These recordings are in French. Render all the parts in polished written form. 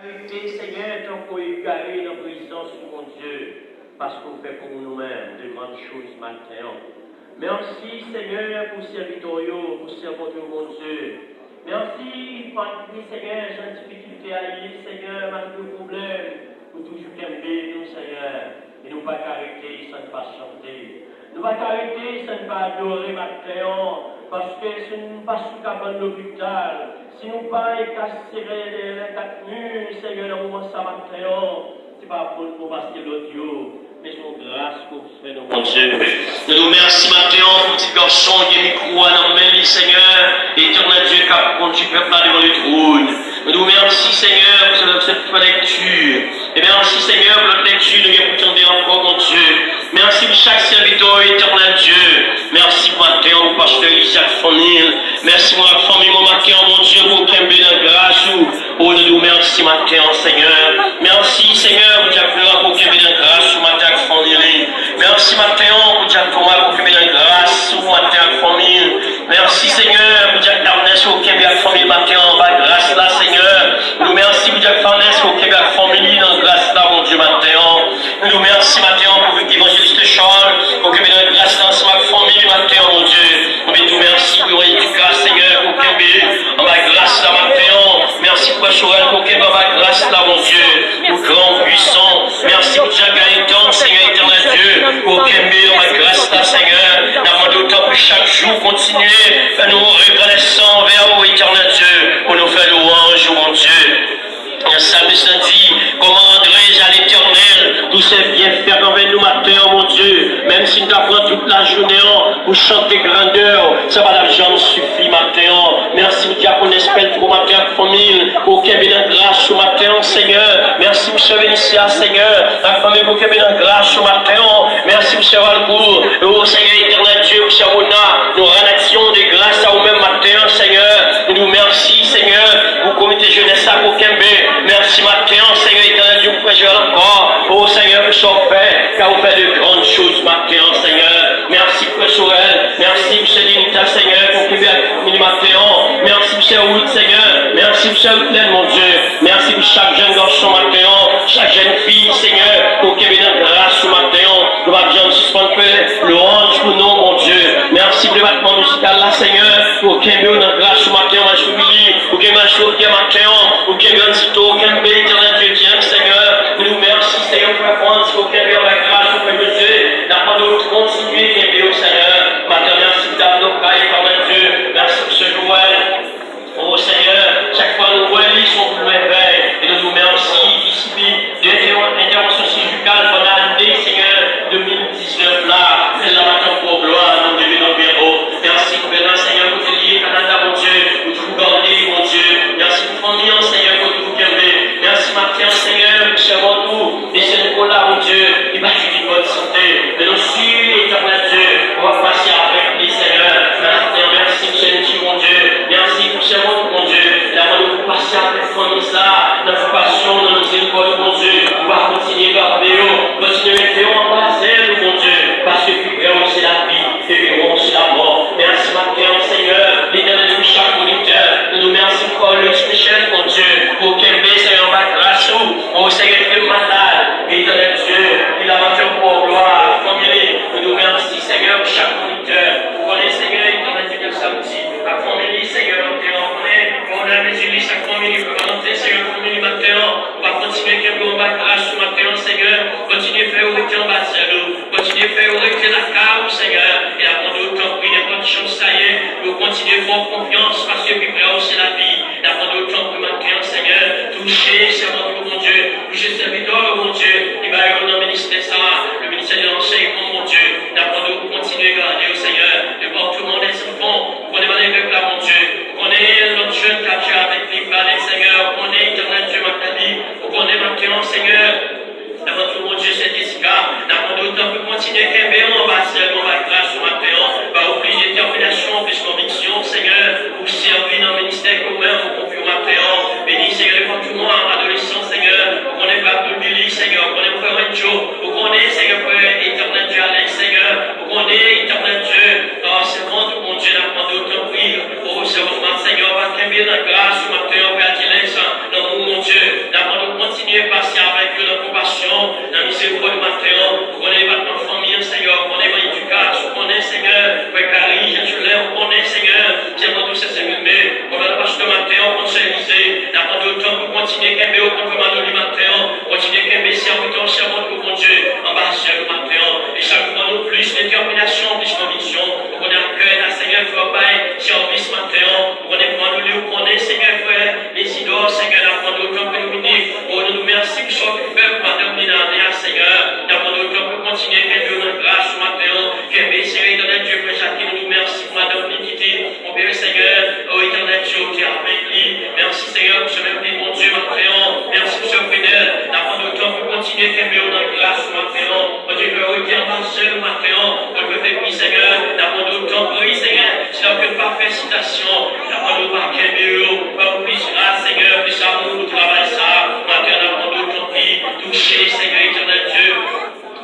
Seigneur, tant qu'on est garé dans la présence de mon Dieu, parce qu'on fait pour nous-mêmes de grandes choses maintenant. Merci, Seigneur, pour serviteur, pour serviteur de mon Dieu. Merci, Seigneur, j'ai une difficulté à lire, Seigneur, malgré le problème, pour toujours aimer nous, Seigneur, et nous pas arrêter sans ne pas chanter. Nous ne pas arrêter sans ne pas adorer maintenant, parce que si nous ne pas sous cabane de l'hôpital, si nous ne pas casser les quatre murs, Seigneur, dans le moment ça maintenant, ce n'est pas pour nous parce que l'audio, mais c'est une grâce pour vous faire, mon Dieu. Nous nous remercions maintenant pour petit garçon qui est micro dans la main, Seigneur, éternel Dieu qui a conduit le peuple devant le trône. Nous nous remercions, Seigneur, pour cette lecture. Et merci, Seigneur, pour notre lecture, nous avons entendu encore, mon Dieu. Merci pour chaque serviteur, éternel Dieu. Merci pour Mathéon, pour pasteur Isaac Fonil. Merci pour la famille, mon Mathéon, mon Dieu, pour qu'il y ait de grâce. Oh, nous merci, Mathéon, Seigneur. Merci, Seigneur, pour qu'il y ait de grâce, Mathéon Fonil. Merci, Mathéon, pour qu'il y ait de grâce, Mathéon Fonil. Merci, Seigneur, pour qu'il y ait de famille, Mathéon, grâce là, Seigneur. Nous merci pour qu'il y ait de famille, dans grâce là, mon Dieu, Mathéon. Nous merci, Mathéon, pour l'évangéliste Charles, pour qu'il y ait de grâce dans ma famille, Mathéon, mon Dieu. Nous merci pour l'éducation, Seigneur, pour qu'il y ait de grâce là, Mathéon. Merci pour Sorel, pour qu'il y ait de grâce là, mon Dieu. Pour grand puissant. Merci pour Jacques Gaëtan, Seigneur éternel Dieu, pour qu'il y ait de grâce là, Seigneur. Nous demandons autant pour chaque jour continuer à nous reconnaissant vers vous, éternel Dieu, pour nous faire louange, mon Dieu. Un psalmiste dit, commanderai-je à l'Éternel tous ces bienfaits envers nous matin, mon Dieu, même si nous apprend toute la journée pour chanter grandeur, ça va l'argent suffit matin. Merci pour Dieu qu'on espère pour matin famille, pour qu'il y ait de grâce au matin, Seigneur. Merci pour ce Vénitia, Seigneur, la famille pour qu'il y ait de grâce au matin. Merci pour ce Valcourt, oh Seigneur éternel Dieu, pour ce Mona, nous relations de grâce à vous-même matin, Seigneur. Nous merci, Seigneur, pour le comité jeunesse à Bokembe. Merci matin, Seigneur éternel Dieu, pour que encore. Oh Seigneur, pour son fait, car vous faites de grandes choses matin, Seigneur. Merci pour Sorel. Merci pour Célinita, Seigneur, pour Québec, matin. Merci pour Route, Seigneur. Merci pour Pleine, mon Dieu. Merci pour chaque jeune garçon matin, chaque jeune fille, Seigneur, pour Québec de grâce matin. Nous allons bien suspendre louange pour nous, mon Dieu. Merci pour le battement musical là, Seigneur, pour Québec de grâce matin, ma chouille, pour Québec matin, pour Québec pour qu'un pays éternel Dieu tient, Seigneur. Nous merci, Seigneur, pour apprendre ce qu'il y a la grâce auprès de Dieu. D'apprendre de continuer, Québec, Seigneur. Maintenant, merci pour ta local, éternel Dieu. Merci pour ce Joël. Oh Seigneur, chaque fois nous voyons son plus éveil. Et nous merci ici d'intervention chirurgicale pendant l'année, Seigneur, 2019 là. C'est la matin pour gloire, nous devons bureau. Merci pour le Seigneur, pour te lier, Canada, mon Dieu. Pour tout garder, mon Dieu. Merci pour famille, Seigneur, pour tout garder. Merci, Martin, Seigneur, pour ce retour. Et ce Nicolas, mon Dieu, il va vivre bonne santé. Mais nous suis, éternel Dieu, on va passer avec les Seigneur. Merci pour ce Dieu, mon Dieu. Merci pour ce retour, mon Dieu. Là, on va passer avec famille, ça. Notre passion, dans nos écoles, mon Dieu. On va continuer à garder, continuer à faire en bas, mon Dieu. Parce que plus grand, c'est la vie. Et plus grand, c'est la mort. Merci, Martin, Seigneur. L'éternel de chaque moniteur. Nous merci pour le spécial, mon Dieu. Pour qu'un Seigneur, ma grâce, au Seigneur, qui est malade. Éternel Dieu, il a vendu pour gloire. Famille, nous merci, Seigneur, pour chaque moniteur. Pour les Seigneur, éternel Dieu, le samedi. La famille, Seigneur, on a mesuré chaque famille, pour monter, Seigneur, famille, maintenant. On va continuer à faire ma grâce, maintenant, Seigneur. Continuer à faire au retour, continuer à faire au retour la cave, Seigneur. Et à prendre autant pour une bonne chance, ça y est. Nous continuer à faire confiance, parce que plus près, c'est la vie. Et à prendre autant pour maintenant, Seigneur. Toucher, Seigneur, mon Dieu. Toucher serviteur, mon Dieu. Il va y avoir le ministère, ça, le ministère de l'enseignement, mon Dieu. Et à prendre continuer à garder au Seigneur. De voir tout le monde, les enfants. On est avec là, mon Dieu. On est notre jeune capture avec les planètes, Seigneur. On est éternel Dieu, ma vie. On est maintenant, Seigneur. Avant tout, mon Dieu, c'est Jessica. D'abord, d'autant pour continuer à aimer, on va seulement la grâce au matin. On va oublier détermination, plus conviction, Seigneur, pour servir dans le ministère commun, pour confier au matin. Bénis, Seigneur, pour tout le monde, adolescent, Seigneur. On est pas de Billy, Seigneur. On est frère Joe. On est, Seigneur, éternel Dieu, Alex, Seigneur. On est, éternel Dieu. Oh, c'est bon, tout mon Dieu, d'apprendre d'autant prier. Pour recevoir, Seigneur, on va aimer la grâce au matin, Père Dieu, dans mon Dieu. D'apprendre continuer à aimer au compliment du matin, continuer à aimer serviteur, servant pour mon Dieu, ambassadeur du matin, et chaque fois nous plus détermination, plus conviction, on est en cœur, Seigneur, frère, service matin, on est pour nous, on est, Seigneur, frère, les idoles, Seigneur, la foi d'autres que nous venons, on nous merci pour ce que vous faites, madame, Seigneur, d'abord nous pour continuer à aimer notre grâce ce matin, qu'aimer, Seigneur, éternel Dieu, frère Jacques, nous merci pour madame Nikiti, mon Père, Seigneur, oh éternel Dieu, qui est avec lui, merci, Seigneur, pour ce même dit, mon Dieu, matin, merci pour ce fidèle, d'abord nous pour continuer à aimer notre grâce ce matin, on dit que, oh éternel seul matin, on peut faire, oui, Seigneur, d'abord nous oui, Seigneur, c'est la plus parfaite citation, d'abord nous pas qu'aimer, pas plus grâce, Seigneur, plus amour, travail ça, matin, d'abord nous toucher, Seigneur, éternel Dieu,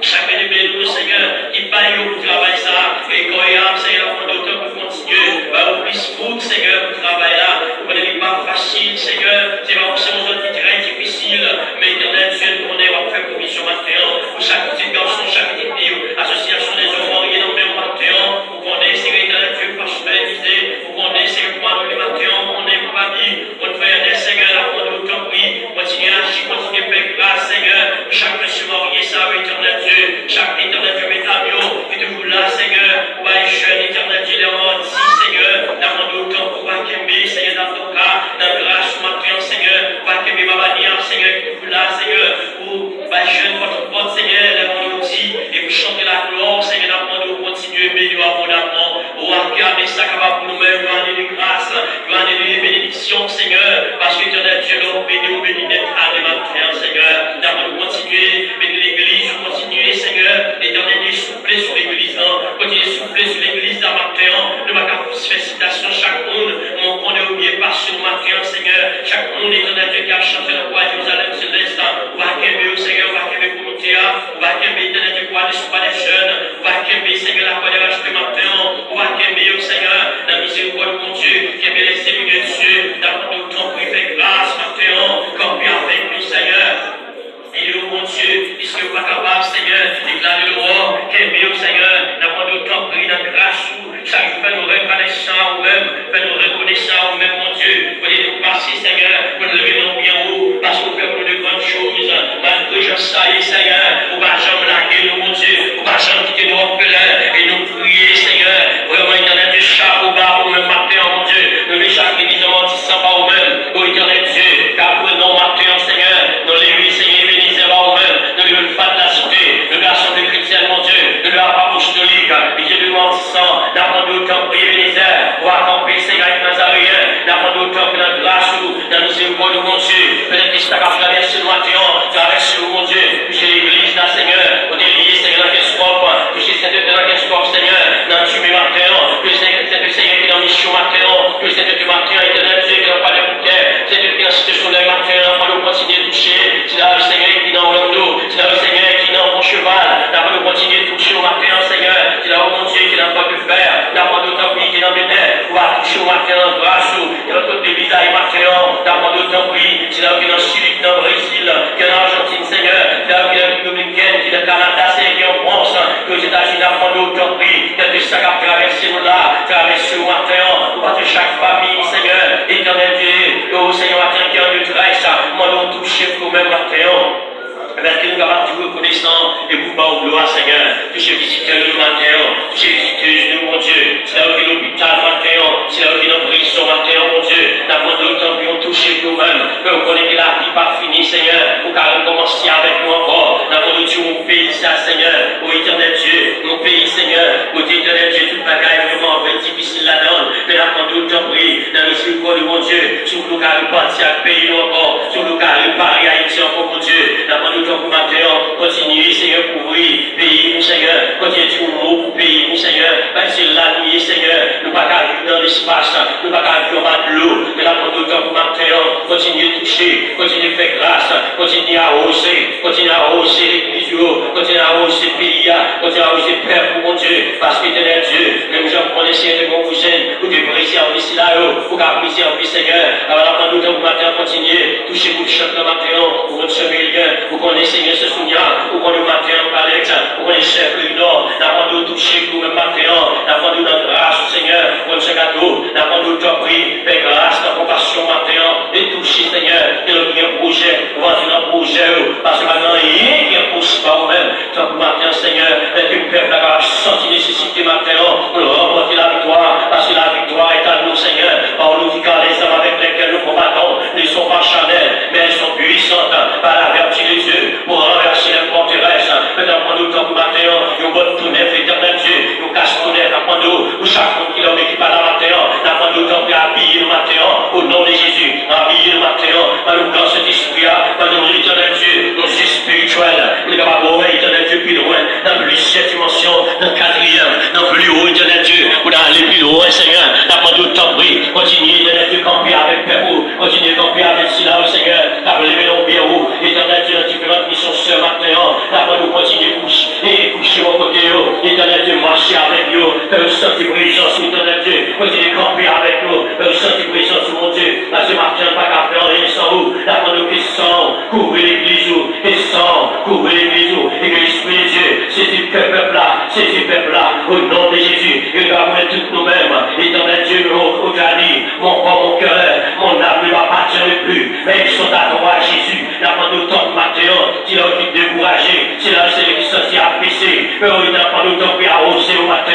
chaque élément, Seigneur, qui paye au travail ça, et quand il y a, Seigneur, on doit pour continuer, au plus fou, Seigneur, pour travailler là, on n'est pas facile, Seigneur, c'est pas forcément un petit très difficile, mais éternel Dieu, on est, on fait provision matin, pour chaque petit garçon, chaque petite fille, association des hommes, il y a dans le même matin, pour qu'on ait, Seigneur, éternel Dieu, personnalisé, pour qu'on ait, Seigneur, pour le matin, on est famille, on fait des Seigneur, là, on nous t'en prie, continuer à agir, continuer à faire grâce, Seigneur, chaque monsieur marié, ça, éternel Dieu, chaque éternel Dieu, métamio, et toujours là, Seigneur, pour les jeunes, éternel Dieu, les rendis, Seigneur, dans mon temps, pour pas qu'aimer, Seigneur, dans ton cas, dans grâce, matin, Seigneur, pas qu'aimer ma manière, Seigneur, qui toujours là, Seigneur, pour les jeunes, votre porte, Seigneur, les rendis, et pour chanter la gloire, Seigneur, dans mon temps, continuer, bénir abondamment, pour regarder ça capable pour nous-mêmes, nous donner des grâces, nous donner des bénédictions, Seigneur, parce que éternel Dieu, nous bénis d'être à matin, Seigneur, dans mon continuer, bénir l'église, continuer, Seigneur, éternel Dieu, souffler sur l'église, continuer à souffler sur l'église d'un matin, nous va faire citation chaque monde, on est oublié par ce matin, Seigneur, chaque monde, éternel Dieu, qui a chanté le roi Jérusalem céleste, on va qu'aimer, Seigneur, on va qu'aimer pour nous, on va qu'aimer, éternel Dieu, pour aller sur les jeunes, on va qu'aimer, Seigneur, la foi de l'âge de matin, on va qu'aimer, Seigneur, la miséricorde de mon Dieu, qu'aimer les élus de Dieu, dans notre temps, pour faire grâce, matin, comme bien avec nous, Seigneur. Et nous, mon Dieu, puisque vous êtes capable, Seigneur, déclarer le roi, qu'aimer, Seigneur, d'avoir autant pris dans grâce, chaque jour, fais-nous reconnaissants, ou même, fais-nous reconnaissants, ou même, mon Dieu, pour nous passer, Seigneur, pour nous lever nos bien haut, parce qu'on fait pour de grandes choses, malgré je sais, Seigneur, pour pas jamais laguer, nous, mon Dieu, pour pas jamais quitter nos orphelins, et nous prier, Seigneur, vraiment, éternel Dieu, chaque au bas, au même matin, mon Dieu, nous les chaque église, on dit ça, pas au même, au éternel Dieu, car pour nos matins, Seigneur, nous les lui, Seigneur, nous lui pas de la cité, nous lui assemblée chrétienne, mon Dieu, nous lui apostolique, et Dieu de sang, d'apprendre autant prier ministère, pour accomplir Seigneur avec Nazaréen, d'apprendre autant que notre grâce, dans nos écoles, mon Dieu, peut-être que c'est ta traverser le matin, traverser mon Dieu, toucher l'église, là, Seigneur, on est lié, Seigneur, dans quel sport, toucher cette dans quel sport, Seigneur, dans le tuer matin, que cette Seigneur qui est dans mission matin, que cette matin, éternel Dieu, qui n'a pas de bouquet, cette qui est dans cette sur le matin, on va continuer de toucher, c'est là le Seigneur qui est dans l'eau, c'est là le Seigneur qui est dans mon cheval, là on va continuer de toucher au matin, Seigneur, c'est là mon Dieu qui est dans le de fer, là on va qui est dans le terre, on va toucher au matin en grâce, et dans toutes les visages matin, là on va prier, c'est là qui est dans le Chili, qui est dans le Brésil, qui est dans l'Argentine, Seigneur, là qui est dans le Dominicaine, qui est dans le Canada, qui est en France, que les États-Unis là on va prier, il y a des sacs à traverser nous là, traverser au matin, on va toucher chaque famille, Seigneur, éternel Dieu, au Seigneur matin qui est en détresse, moi on toucher pour même matin. Avec que nous avons tout reconnaissant et vous pas au gloire, Seigneur. Touchez les visiteurs le matin, touchez les visiteuses de mon Dieu. C'est là où il est l'hôpital matin, c'est là où il est en prison matin, mon Dieu. D'abord, d'autant que nous touché nous-mêmes, que vous connaissez que la vie pas finie, Seigneur, pour qu'elle commence avec nous encore. D'abord, nous Dieu, mon pays, ça, Seigneur, au éternel Dieu, mon pays, Seigneur, au éternel Dieu, toute bagaille vraiment difficile là-dedans. Mais d'abord, d'autant prie, dans le miséricorde de mon Dieu, sur le cas de partir à pays nous encore, sur le cas de Paris, Haïti encore, mon Dieu. D'abord, pour matin, continuez, Seigneur, pour ouvrir pays, mon Seigneur, continuez du mot pour pays, mon Seigneur, parce que la nuit, Seigneur, nous ne pouvons pas vivre dans l'espace, nous ne pouvons pas vivre en bas de l'eau, mais là, pour matin, continuez à toucher, continuez à faire grâce, continuez à hausser l'église, continuez à hausser le pays, continuez à hausser le Père pour mon Dieu, parce que éternel Dieu, même j'en prends les siens de mon cousin, pour que vous puissiez en ici là, pour que vous puissiez en vie, Seigneur, alors là, pour matin, continuez, touchez vous le chant le matin, pour votre chemin, pour qu'on Seigneur se souvient, pour qu'on le matin en Alex, pour qu'on les chefs du Nord, d'apprendre nous toucher pour le matin, d'apprendre nous notre grâce, Seigneur, pour ce gâteau, d'apprendre nous t'en prie, fais grâce, ta compassion matin, et toucher, Seigneur, et le bien misère, parce que maintenant, rien qui repousse pas vous-même. Tant que matin, Seigneur, et que le peuple a senti nécessité maintenant pour remporter la victoire, parce que la victoire est à nous, Seigneur. Par nous, car les hommes avec lesquels nous combattons ne sont pas charnels, mais elles sont puissantes par la vertu de Dieu pour renverser les forteresses. Maintenant, pour nous, tant que matin, nous bonne tout neuf, éternel Dieu, nous casse tout neuf, pour nous, chaque monde qui l'a vécu par la matin, nous tant qu'habiller le matin, au nom de Jésus, habiller le matin, nous dans cet esprit, nous, éternel Dieu, nos yeux spirituels, nous sommes capables, éternel Dieu, plus loin, dans plus cette dimension, dans le quatrième, dans plus haut, éternel Dieu, pour aller plus loin, Seigneur, nous tout temps pris, continuez, éternel Dieu, camper avec Père, continuez à camper avec Sina, Seigneur, appelez nos pieds, éternel Dieu, dans différentes missions ce matin, nous continuer et coucher au côté, éternel Dieu, marcher avec nous, faire sentir présence, éternel Dieu, continuez à camper avec nous, faire sentir présence, mon Dieu, là, ce matin, pas qu'à faire rien sans vous, là, nous qui sommes, couvrir l'église, et sans couvrir l'église, et que l'Esprit de Dieu, c'est du peuple-là, au nom de Jésus, et nous avons tous nous-mêmes, éternel Dieu, aujourd'hui, mon corps, mon cœur, mon âme ne va pas tirer plus, mais ils sont à toi, Jésus, là, nous temps matin, si l'on est découragé, si l'on est qui sortit à pisser, mais on n'a pas nous temps pour arroser au matin,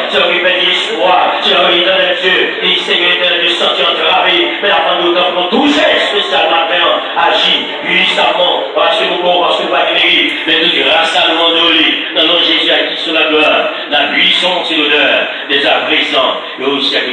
si l'on est pédé espoir, si l'on est dans Dieu, et Seigneur, éternel Dieu, sorti entravé, mais avant nous temps pour toucher spécial matin, agis puissamment, parce que nous pouvons, parce que nous pas guérir, mais nous grâce à nous en dans nom de Jésus à qui soit la gloire, la puissance et l'honneur, des à présent, et au siècle